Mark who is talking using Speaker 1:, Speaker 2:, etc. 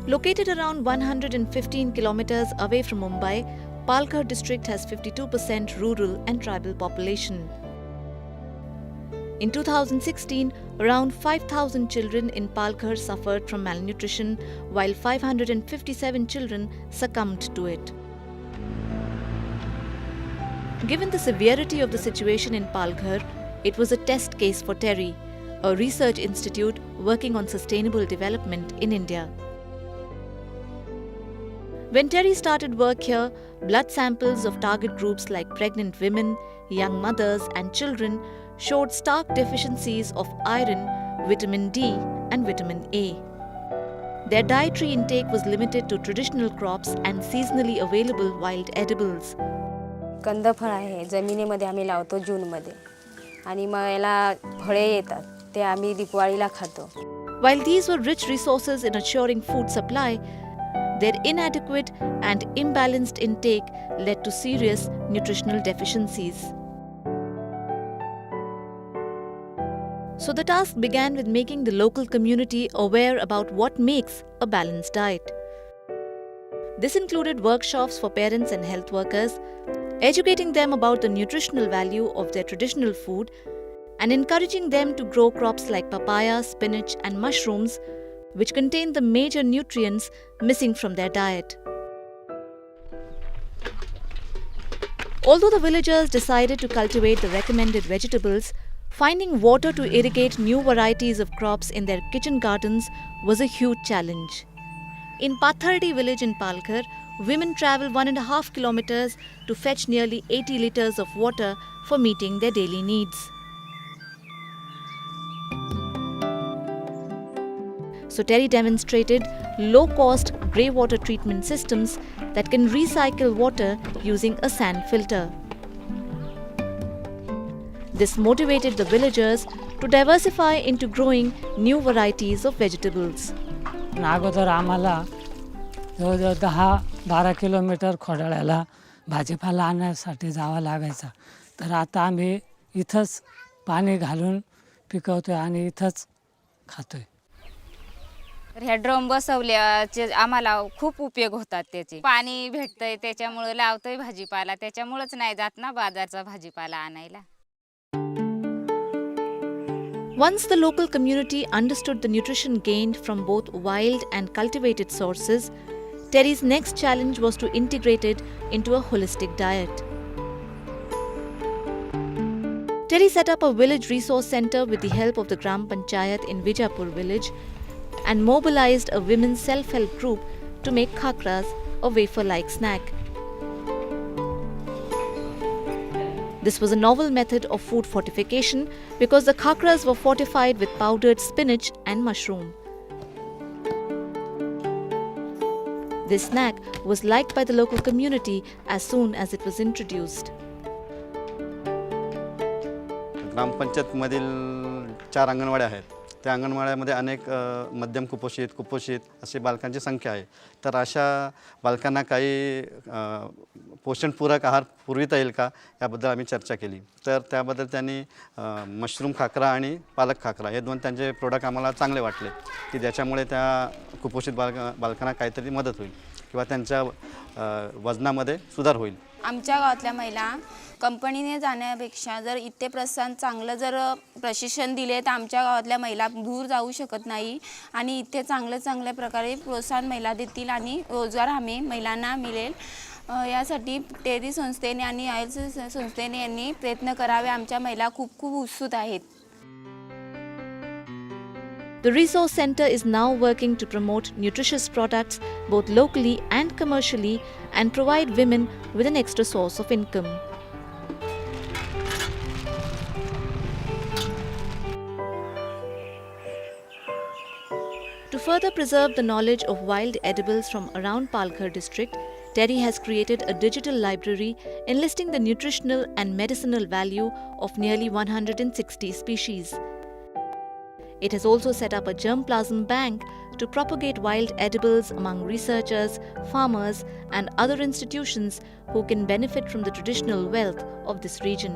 Speaker 1: Located around 115 kilometers away from Mumbai, Palghar district has 52% rural and tribal population. In 2016, around 5,000 children in Palghar suffered from malnutrition, while 557 children succumbed to it. Given the severity of the situation in Palghar, it was a test case for TERI, a research institute working on sustainable development in India. When TERI started work here, blood samples of target groups like pregnant women, young mothers and children showed stark deficiencies of iron, vitamin D and vitamin A. Their dietary intake was limited to traditional crops and seasonally available wild edibles.
Speaker 2: कंदफळ आहे, जमिनीमध्ये आम्ही लावतो जूनमध्ये आणि मग याला फळे येतात, ते आम्ही दिवाळीला खातो.
Speaker 1: While these were rich resources in assuring food supply, their inadequate and imbalanced intake led to serious nutritional deficiencies. So the task began with making the local community aware about what makes a balanced diet. This included workshops for parents and health workers, educating them about the nutritional value of their traditional food, and encouraging them to grow crops like papaya, spinach, and mushrooms, which contain the major nutrients missing from their diet. Although the villagers decided to cultivate the recommended vegetables, finding water to irrigate new varieties of crops in their kitchen gardens was a huge challenge. In Pathardi village in Palghar, women travel 1.5 kilometers to fetch nearly 80 liters of water for meeting their daily needs. So TERI demonstrated low-cost grey water treatment systems that can recycle water using a sand filter. This motivated the villagers to diversify into growing new varieties of vegetables.
Speaker 3: अगोदर आम्हाला जवळजवळ 10-12 kilometre खोडाळ्याला भाजीपाला आणण्यासाठी जावं लागायचं. तर आता आम्ही इथंच पाणी घालून पिकवतोय आणि इथंच खातोय.
Speaker 2: तर ह्या ड्रम बसवल्याचे आम्हाला खूप उपयोग होतात. त्याचे पाणी भेटतंय, त्याच्यामुळे लावतोय भाजीपाला, त्याच्यामुळेच नाही जात ना बाजारचा भाजीपाला आणायला.
Speaker 1: Once the local community understood the nutrition gained from both wild and cultivated sources, TERI's next challenge was to integrate it into a holistic diet. TERI set up a village resource center with the help of the Gram Panchayat in Vijapur village and mobilized a women's self-help group to make khakras, a wafer-like snack. This was a novel method of food fortification because the khakras were fortified with powdered spinach and mushroom. This snack was liked by the local community as soon as it was introduced.
Speaker 4: ग्रामपंचायतमधील 4 अंगणवाड्या आहेत. त्या अंगणवाड्यामध्ये अनेक मध्यम कुपोषित अशी बालकांची संख्या आहे. तर अशा बालकांना काही पोषणपूरक आहार पुरविता येईल का याबद्दल आम्ही चर्चा केली. तर त्याबद्दल त्यांनी मशरूम खाकरा आणि पालक खाकरा हे 2 त्यांचे प्रोडक्ट आम्हाला चांगले वाटले की ज्याच्यामुळे त्या कुपोषित बालकांना काहीतरी मदत होईल किंवा त्यांच्या वजनामध्ये सुधार होईल.
Speaker 5: आमच्या गावातल्या महिला कंपनीने जाण्यापेक्षा जर इथे चांगलं जर प्रशिक्षण दिले तर आमच्या गावातल्या महिला दूर जाऊ शकत नाही आणि इथे चांगल्या प्रकारे प्रोत्साहन महिला देतील आणि रोजगार हमी महिलांना मिळेल. यासाठी टेरी संस्थेने आणि आयल्स संस्थेने यांनी प्रयत्न करावे. आमच्या महिला खूप उत्सुक आहेत.
Speaker 1: The resource center is now working to promote nutritious products both locally and commercially and provide women with an extra source of income. To further preserve the knowledge of wild edibles from around Palghar district, TERI has created a digital library enlisting the nutritional and medicinal value of nearly 160 species. It has also set up a germplasm bank to propagate wild edibles among researchers, farmers, and other institutions who can benefit from the traditional wealth of this region.